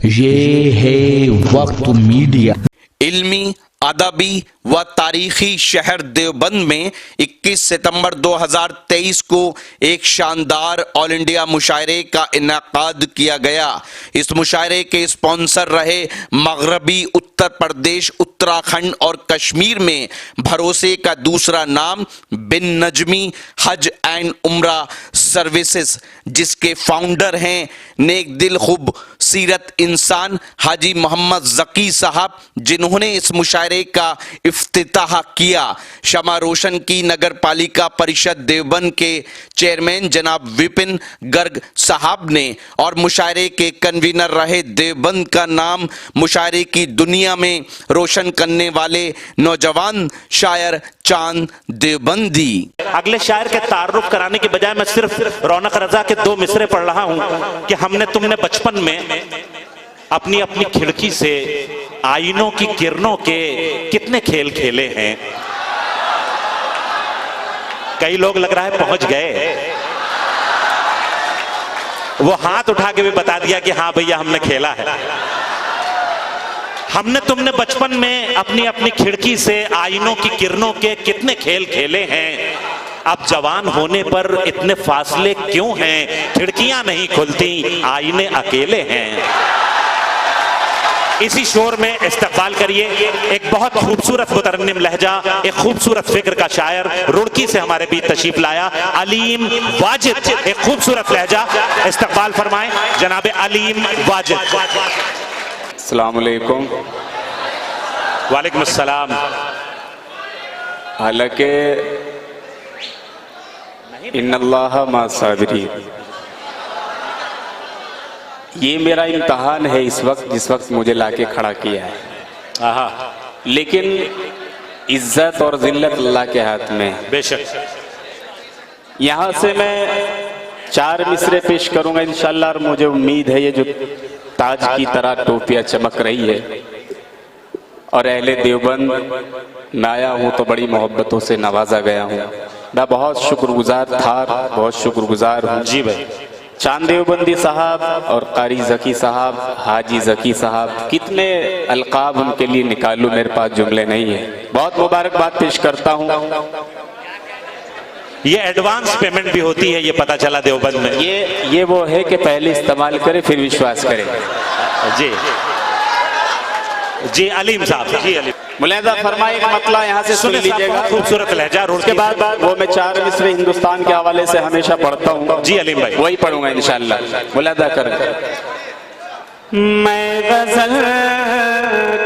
ये है वक्त मीडिया। इल्मी, अदबी व तारीखी शहर देवबंद में 21 सितंबर 2023 को एक शानदार ऑल इंडिया मुशायरे का इनेकाद किया गया। इस मुशायरे के स्पॉन्सर रहे मगरबी उत्तर प्रदेश, उत्तराखंड और कश्मीर में भरोसे का दूसरा नाम बिन नजमी हज एंड उम्रा सर्विसेज, जिसके फाउंडर हैं नेक दिल खूब सीरत इंसान हाजी मोहम्मद जकी साहब, जिन्होंने इस मुशायरे का इफ्तिताह किया। शमा रोशन की नगर पालिका परिषद देवबंद के चेयरमैन जनाब विपिन गर्ग साहब ने और मुशायरे के कन्वीनर रहे देवबंद का नाम मुशायरे की दुनिया में रोशन करने वाले नौजवान शायर चांद देवबंदी। अगले शायर के तारुफ कराने के बजाय मैं सिर्फ रौनक रजा के 2 मिसरे पढ़ रहा हूं कि हमने तुमने बचपन में अपनी अपनी खिड़की से आईनों की किरणों के कितने खेल खेले हैं। कई लोग लग रहा है पहुंच गए, वो हाथ उठा के भी बता दिया कि हाँ भैया हमने खेला है। हमने तुमने बचपन में अपनी अपनी खिड़की से आईनों की किरणों के कितने खेल खेले हैं। अब जवान होने पर इतने फासले क्यों हैं, खिड़कियां नहीं खुलती, आईने अकेले हैं। इसी शोर में इस्तकबाल करिए एक बहुत खूबसूरत मुतरन्निम लहजा, एक खूबसूरत फिक्र का शायर रुड़की से हमारे बीच तशरीफ लाया अलीम वाजिद। एक खूबसूरत लहजा इस्तकबाल फरमाएं जनाब अलीम वाजिद। अस्सलाम वालेकुम। वालेकुम अस्सलाम। हालांकि इन्नल्लाह मा साबिरीन, ये मेरा इम्तहान है इस वक्त जिस वक्त मुझे लाके खड़ा किया है। लेकिन इज्जत और जिल्लत अल्लाह के हाथ में। बेशक। यहाँ से मैं 4 मिसरे पेश करूंगा इंशाअल्लाह, और मुझे उम्मीद है ये जो ताज की तरह टोपियां चमक रही है और अहले देवबंद मैं आया हूँ तो बड़ी मोहब्बतों से नवाजा गया हूँ। मैं बहुत शुक्रगुजार था, बहुत शुक्रगुजार हूँ। जी भाई। चांद देवबंदी साहब और कारी जकी साहब, हाजी जकी साहब, कितने अलकाब उनके लिए निकालूं, मेरे पास जुमले नहीं है। बहुत मुबारकबाद पेश करता हूँ। ये एडवांस पेमेंट भी होती है, ये पता चला देवबंद में। ये वो है कि पहले इस्तेमाल करे फिर विश्वास करे। जी जी अलीम साहब। जी अलीम मुलाहिजा फरमाए एक मतला यहाँ से सुन लीजिएगा। खूबसूरत लहजा। उसके बाद वो मैं 4 मिसरे हिंदुस्तान के हवाले से हमेशा पढ़ता हूँ। जी अलीम भाई। वही पढ़ूंगा इंशाअल्लाह। मुलाहिजा कर। मैं गजल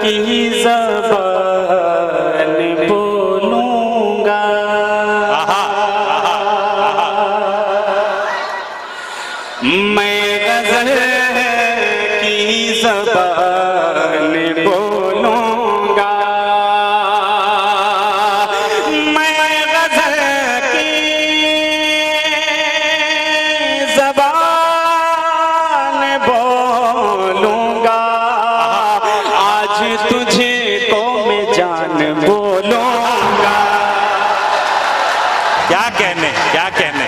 की ज़बान बोलूंगा, मैं गजल की ज़बान बोलूंगा, मैं गजल की ज़बान बोलूंगा, आज तुझे को मैं जान बोलूंगा। क्या कहने, क्या कहने।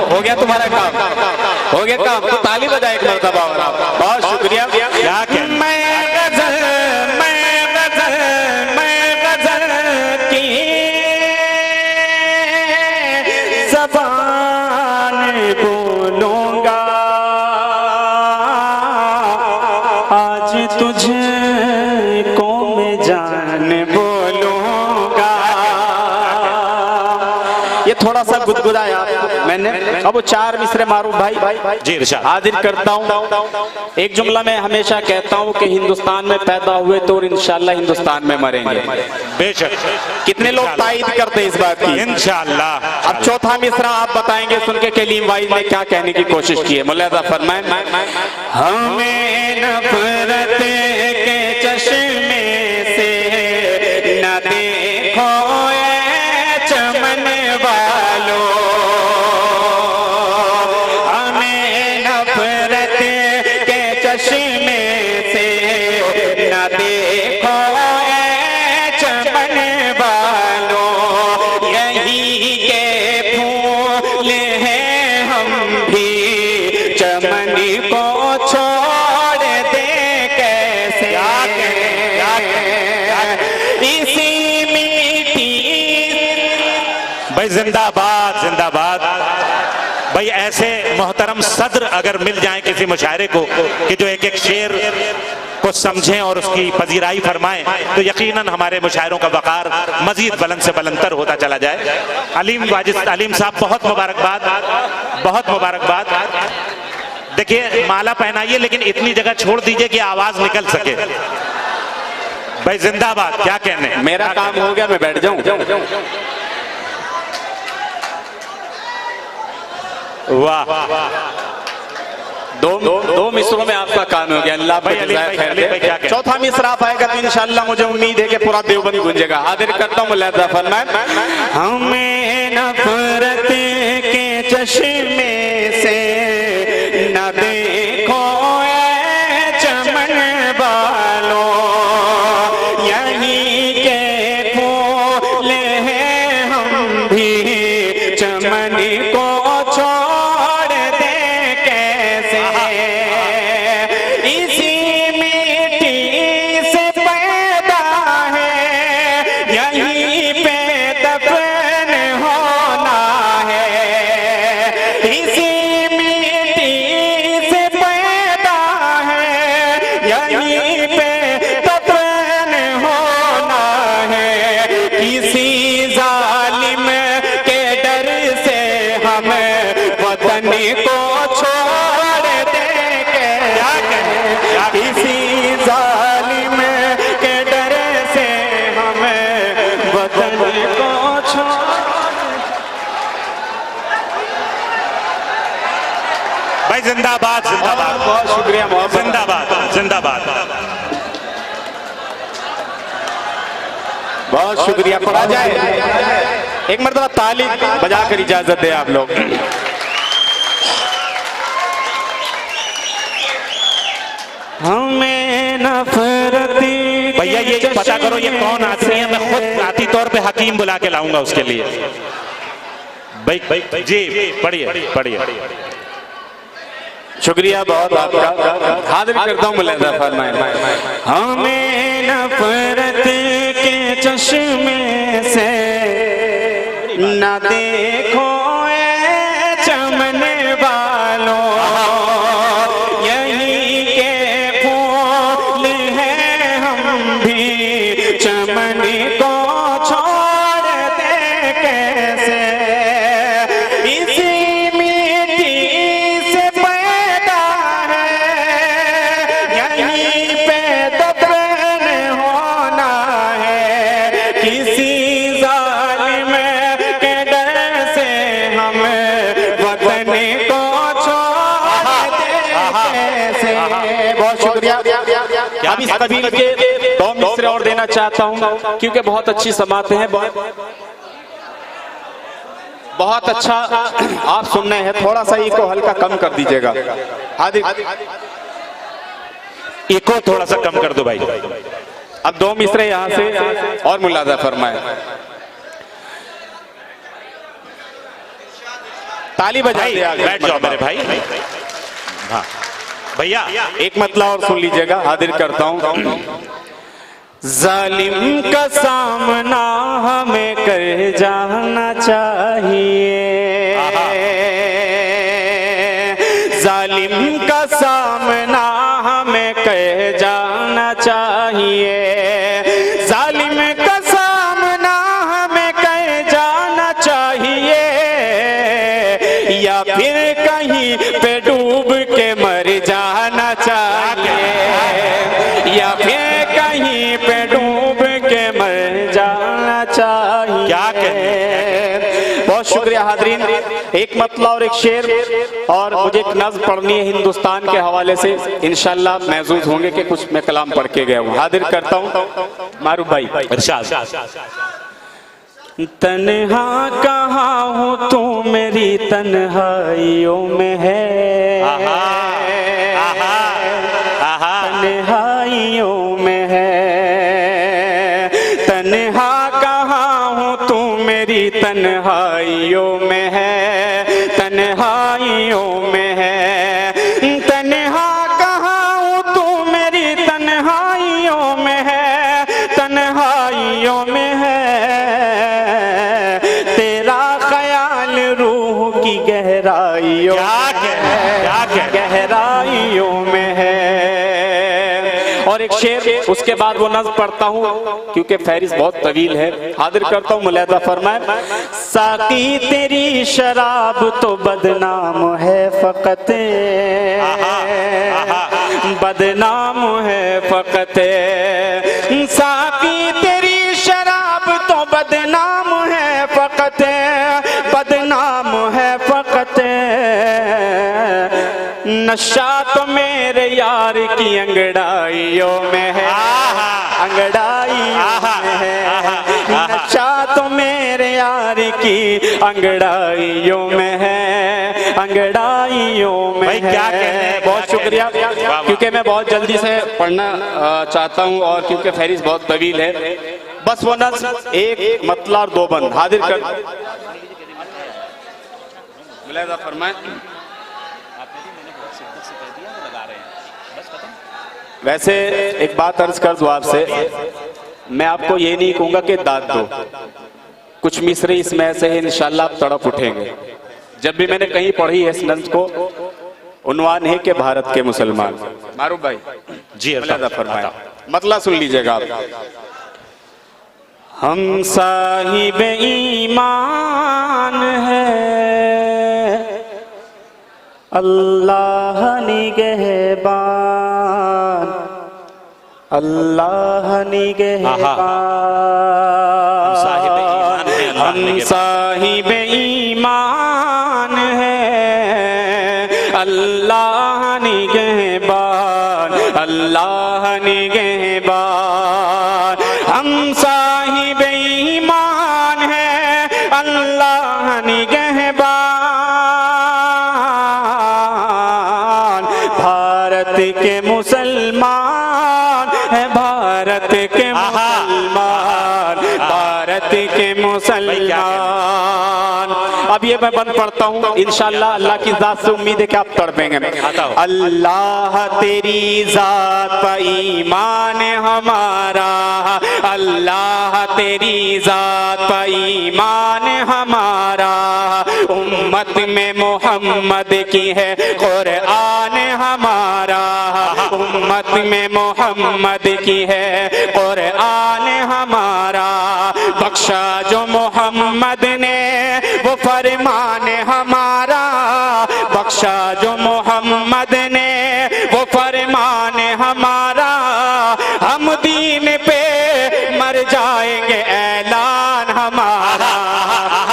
हो गया तुम्हारा काम, हो गया काम। तो ताली बजाए एक मरतबा। बहुत शुक्रिया। क्या कहने। मैं गजल की ज़बान बोलूंगा, आज तुझे को मैं जान बोलूंगा। ये थोड़ा सा गुदगुदाया मैंने। अब वो 4 मिसरे मारूफ भाई जी इरशाद हाजिर करता हूँ। एक जुमला मैं हमेशा कहता हूँ कि हिंदुस्तान में पैदा हुए तो और इंशाअल्लाह हिंदुस्तान में मरेंगे। बेशक। कितने लोग तायद करते हैं इस बात की? इंशाअल्लाह। अब चौथा मिसरा आप बताएंगे सुन के कलीम वाइज ने क्या कहने की कोशिश की है। मुलाहिजा फरमाएं। हमें नफरत के चश्मे से न देखो चमन वालों, हमें नफरत के चश्मे से न देखो चमन वालों, यही के फूल हैं हम भी चमन को जिंदाबाद जिंदाबाद। भाई ऐसे मोहतरम सदर अगर मिल जाए किसी मुशायरे को कि जो एक एक शेर को समझें और उसकी पजीराई फरमाएं, तो यकीनन हमारे मुशायरों का वकार मजीद बुलंद से बुलंदतर होता चला जाए। अलीम वाजिद अलीम साहब, बहुत मुबारकबाद, बहुत मुबारकबाद। देखिए माला पहनाइए लेकिन इतनी जगह छोड़ दीजिए कि आवाज निकल सके। भाई जिंदाबाद, क्या कहने। मेरा काम हो गया, मैं बैठ जाऊं। वाह, दो मिसरों में आपका काम हो गया। अल्लाह भाई अली भाई, अली भाई क्या कहने। चौथा मिसरा आप आएगा तो इंशाअल्लाह मुझे उम्मीद है कि पूरा देवबंद गूंजेगा। हाजिर करता हूँ मुलाहिजा फरमाए। हमें नफरत के चश्मे से न देखो ऐ चमन वालों, यहीं के फूल हैं हम भी चमन को छोड़ दे कैसे। इसी मिट्टी से पैदा है, यहीं पे दफन होना है। इसी मिट्टी से पैदा है, यहीं पे दफन होना है। किसी जालिम के डर से हम वतन को छोड़ देंगे। किसी जालिम के डर से हम वतन को छोड़। भाई जिंदाबाद जिंदाबाद, बहुत शुक्रिया मोहब्बत। जिंदाबाद जिंदाबाद। बहुत शुक्रिया। पढ़ा जाए एक मरतबा ताली बजाकर इजाजत दे आप लोग। हमें नफरत। भैया ये पता करो ये कौन आदमी है, मैं खुद जाती तौर पे हकीम बुला के लाऊंगा उसके लिए। भाई जी पढ़िए पढ़िए। शुक्रिया बहुत आपका। हाजिर करता हूँ मुलाहिजा फरमाए। हमें नफरत के चश्मे से न देखो ऐ चमन वालों, यहीं के फूल हैं हम भी चमन को छोड़ दे कैसे। इसी मिट्टी से पैदा है, यहीं पे दफन होना है। किसी जालिम के डर से हम वतन को छोड़ दे कैसे। बहुत शुक्रिया। अब इस कबील के दो मिसरे और देना चाहता हूँ क्योंकि बहुत अच्छी समाते हैं। बहुत अच्छा आप सुनने हैं। थोड़ा सा इको हल्का कम कर दीजिएगा। इको थोड़ा सा कम कर दो भाई। अब दो मिसरे यहाँ से और मुलाजा फरमाए। ताली बजाइए। बैठ जाओ मेरे भाई। हाँ भैया एक मतला और सुन लीजिएगा। हाजिर करता हूँ। जालिम का सामना हमें कर जाना चाहिए। जालिम का सामना हमें कर जाना चाहिए। जालिम का सामना हमें कर जाना चाहिए, या फिर कहीं पे डूब के मर जाना चाहिए, या फिर कहीं पे डूब के मर जाना चाहिए। क्या कहें। बहुत शुक्रिया हाजरीन। एक मतला और एक शेर और मुझे एक नज़्म पढ़नी है हिंदुस्तान के हवाले से। इंशाल्लाह महसूस होंगे कि कुछ मैं कलाम पढ़ के गया हूँ। हाजिर करता हूँ मारूफ भाई। तन्हा कहाँ हूँ तू मेरी तन्हाइयों में है, तन्हाइयों में है। तन्हा कहाँ हूँ तू मेरी तन्हाइयों में है, तन्हाइयों में है। तन्हा कहाँ हूँ तू मेरी तन्हाइयों में है, तन्हाइयों में है। तेरा अंगड़ाइयों में है। और एक शेर उसके बाद वो नज़्म पढ़ता हूँ क्योंकि फहरिस्त बहुत तवील है, हाजिर करता हूँ। मुलाहिजा फरमाए। साकी तेरी शराब तो बदनाम है फकत, बदनाम है फकत। साकी तेरी शराब तो बदनाम है फकत, बदनाम है फकत। नशा तो मेरे यार की अंगड़ाइयों में है, अंगड़ाइयों में है। नशा तो मेरे यार की अंगड़ाइयों में है, अंगड़ाइयों में है। क्या कहने हैं, बहुत शुक्रिया, क्योंकि मैं बहुत जल्दी से पढ़ना चाहता हूँ और क्योंकि फहरिस्त बहुत तवील है। बस वो नज़्म एक मतला और दो बंद हाजिर कर। मुलाहिजा फरमाए। वैसे एक बात अर्ज कर दूं आपसे, मैं आपको ये नहीं कहूंगा कि दाद दो, कुछ मिसरे इसमें ऐसे हैं इंशाल्लाह आप तड़प उठेंगे। जब भी मैंने कहीं पढ़ी है इस नज़्म को, उन्वान है कि भारत के मुसलमान। मारूफ भाई जी फरमाया, मतला सुन लीजिएगा आप। हम साहिब ईमान है, अल्लाह निगहबान, अल्लाह निगहबान। हम साहिब ईमान है, अल्लाह निगहबान, अल्लाह निगहबान। हम साहिब ईमान है, अल्लाह निगहबान। भारत के मुसलमान है, भारत के मुसलमान, भारत के मुसलमान। अब ये मैं बंद पढ़ता हूँ, इंशाल्लाह अल्लाह की जात से उम्मीद है कि आप तड़पेंगे। अल्लाह तेरी जात पर ईमान हमारा, अल्लाह तेरी जात पर ईमान हमारा। उम्मत में मोहम्मद की है कुरआन हमारा, उम्मत में मोहम्मद की है कुरआन हमारा। बख्शा जो मोहम्मद ने वो फरमान हमारा, बख्शा जो मोहम्मद ने वो फरमान हमारा। हम दीन पे मर जाएंगे ऐलान हमारा,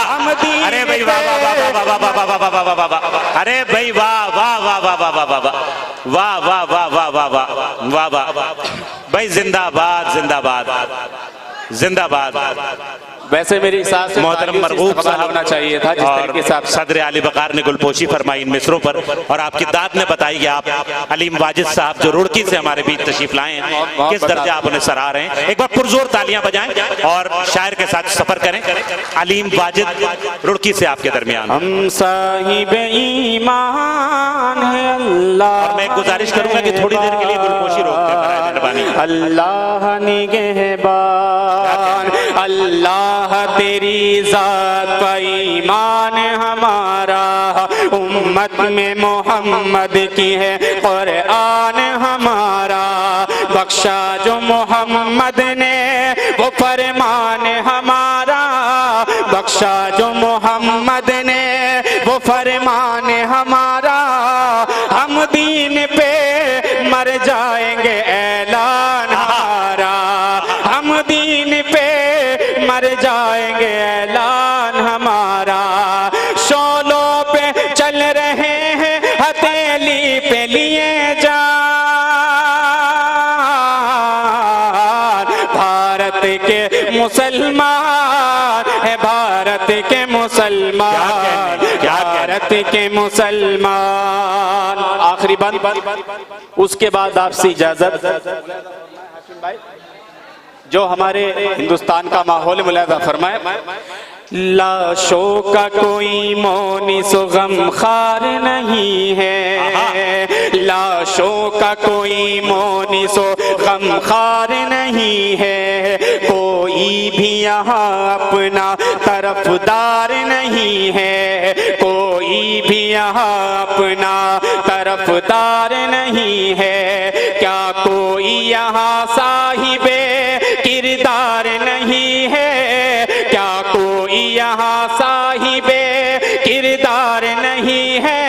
हम दीन। अरे भाई वाह वाह वाह वाह वाह वाह वाह वाह वाह वाह, अरे भाई वाह वाह वाह वाह वाह वाह वाह वाह वाह वाह वाह वाह वाह वाह वाह भाई, जिंदाबाद जिंदाबाद जिंदाबाद। वैसे मेरी साथ मोहतरम मरगूब साहब होना चाहिए था, जिस तरीके से आप सदर आली बकार ने गुलपोशी फरमाई इन मिसरों पर, और आपकी दाद ने बताई कि आप अलीम वाजिद साहब जो रुड़की से हमारे बीच तशरीफ लाए हैं, किस दर्जा आप उन्हें सराह रहे हैं। एक बार पुरजोर तालियां बजाएं और शायर के साथ सफर करें। अलीम वाजिद रुड़की से आपके दरमियान। हम साहिब ईमान है, अल्लाह। और मैं एक गुजारिश करूंगा कि थोड़ी देर के लिए गुलपोशी रोक दें, मेहरबानी। अल्लाह निगहबान, अल्लाह तेरी जात पर ईमान हमारा। उम्मत में मोहम्मद की है कुरआन हमारा। बख्शा जो मोहम्मद ने वो फरमान हमारा, बख्शा जो मोहम्मद ने वो फरमान हमारा। हम दीन पे मर जाएंगे ऐलान हमारा, हम दीन पे मर जाएंगे ऐलान हमारा। शोलों पे चल रहे हैं, हथेली पे लिए जान। भारत के मुसलमान है, भारत के मुसलमान, भारत के मुसलमान। आखिरी बंद, उसके बाद आपसे इजाजत। जो हमारे हिंदुस्तान का माहौल मुलाहिजा फरमाए। लाशों का कोई मोनिसो गमखार नहीं है, लाशों का कोई मोनिसो गमखार नहीं है, कोई भी यहाँ अपना तरफदार नहीं नहीं है, कोई भी यहाँ अपना तरफदार नहीं है। क्या कोई यहाँ साहिबे किरदार नहीं है, क्या कोई यहाँ साहिबे किरदार नहीं है,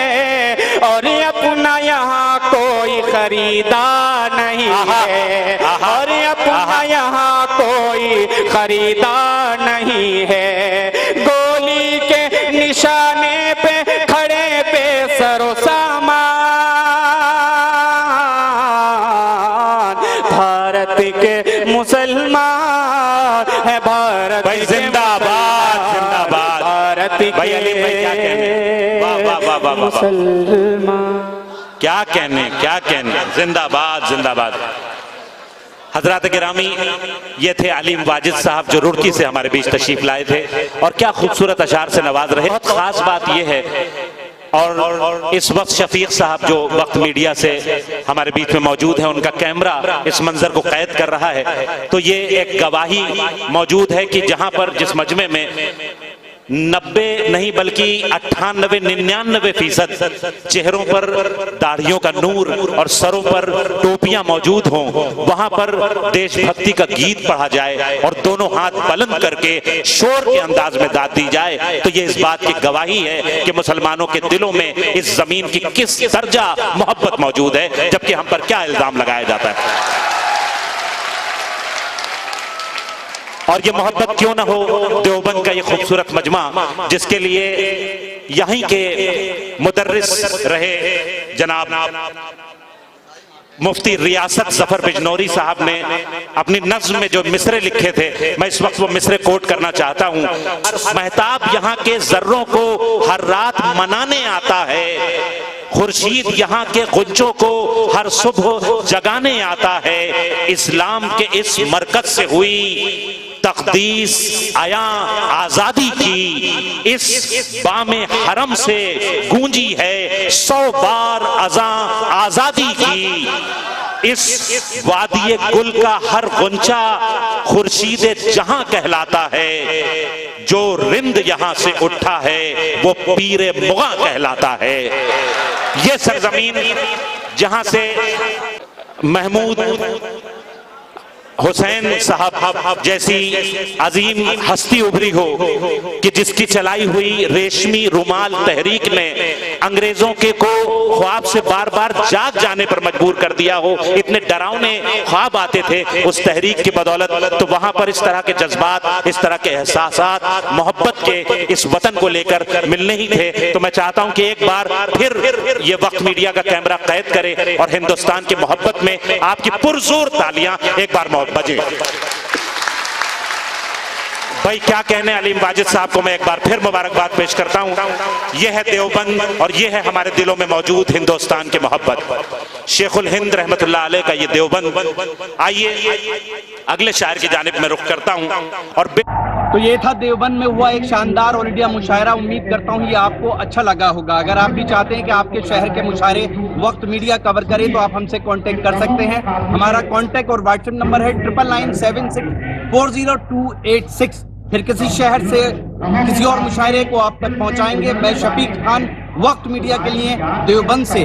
और अपना यहाँ कोई खरीदार नहीं है, और अपना यहाँ कोई खरीदार नहीं है। गोली के निशाने पे खड़े बेसरो सामान, भारत के मुसलमान है, भारत भाई जिंदाबाद जिंदाबाद। भारत भाई अलीम भाई क्या कहने, वाह वाह वाह वाह वाह, मुसलमान। क्या कहने, जिंदाबाद जिंदाबाद। हजरात गिरामी, ये थे अलीम वाजिद साहब जो रुड़की से हमारे बीच तशरीफ लाए थे और क्या खूबसूरत अशार से नवाज रहे। बहुत खास बात यह है, और इस वक्त शफीक साहब जो वक्त मीडिया से हमारे बीच में मौजूद है, उनका कैमरा इस मंजर को कैद कर रहा है। तो ये एक गवाही मौजूद है कि जहां पर जिस मजमे में 90 नहीं बल्कि 98-99% चेहरों पर दाढ़ियों का नूर और सरों पर टोपियां मौजूद हों, वहां पर देशभक्ति का गीत पढ़ा जाए और दोनों हाथ बुलंद करके शोर के अंदाज में दाद दी जाए, तो ये इस बात की गवाही है कि मुसलमानों के दिलों में इस जमीन की किस दर्जा मोहब्बत मौजूद है, जबकि हम पर क्या इल्जाम लगाया जाता है। और ये मोहब्बत क्यों ना हो, देवबंद का ये खूबसूरत मजमा जिसके लिए यहीं के मुदर्रिस रहे जनाब मुफ्ती रियासत जफर बिजनौरी साहब ने अपनी नज्म में जो मिसरे लिखे थे, मैं इस वक्त वो मिसरे कोट करना चाहता हूं। महताब यहाँ के जर्रों को हर रात मनाने आता है, खुर्शीद यहाँ के गुंजों को हर सुबह जगाने आता है। इस्लाम के इस मरकज से हुई तकदीस आया आजादी की, इस बामे हरम से गूंजी है 100 बार अज़ां आजादी की। इस वादिये गुल का हर गुंचा खुर्शीद जहां कहलाता है, जो रिंद यहां से उठा है वो पीरे मुगा कहलाता है। ये सरजमीन जहां से महमूद हुसैन साहब जैसी अजीम हस्ती उभरी हो कि जिसकी चलाई हुई रेशमी रुमाल तहरीक ने अंग्रेजों के को ख्वाब से बार बार जाग जाने पर मजबूर कर दिया हो, इतने डरावने ख्वाब आते थे उस तहरीक की बदौलत, तो वहां पर इस तरह के जज्बात, इस तरह के एहसासात मोहब्बत के इस वतन को लेकर मिलने ही थे। तो मैं चाहता हूं कि एक बार फिर ये वक्त मीडिया का कैमरा कैद करे और हिंदुस्तान की मोहब्बत में आपकी पुरजोर तालियां एक बार बजे। भाई क्या कहने, अलीम वाजिद साहब को मैं एक बार फिर मुबारकबाद पेश करता हूं। यह है देवबंद और यह है हमारे दिलों में मौजूद हिंदुस्तान की मोहब्बत। शेखुल हिंद रहमतुल्लाह अलैह का ये देवबंद। आइए अगले शायर की जानिब में रुख करता हूं। और तो ये था देवबंद में हुआ एक शानदार ऑल इंडिया मुशायरा। उम्मीद करता हूँ ये आपको अच्छा लगा होगा। अगर आप भी चाहते हैं कि आपके शहर के मुशायरे वक्त मीडिया कवर करे तो आप हमसे कांटेक्ट कर सकते हैं। हमारा कांटेक्ट और व्हाट्सएप नंबर है 9997640286। फिर किसी शहर से किसी और मुशायरे को आप तक पहुँचाएंगे। मैं शफीक खान, वक्त मीडिया के लिए देवबंद से।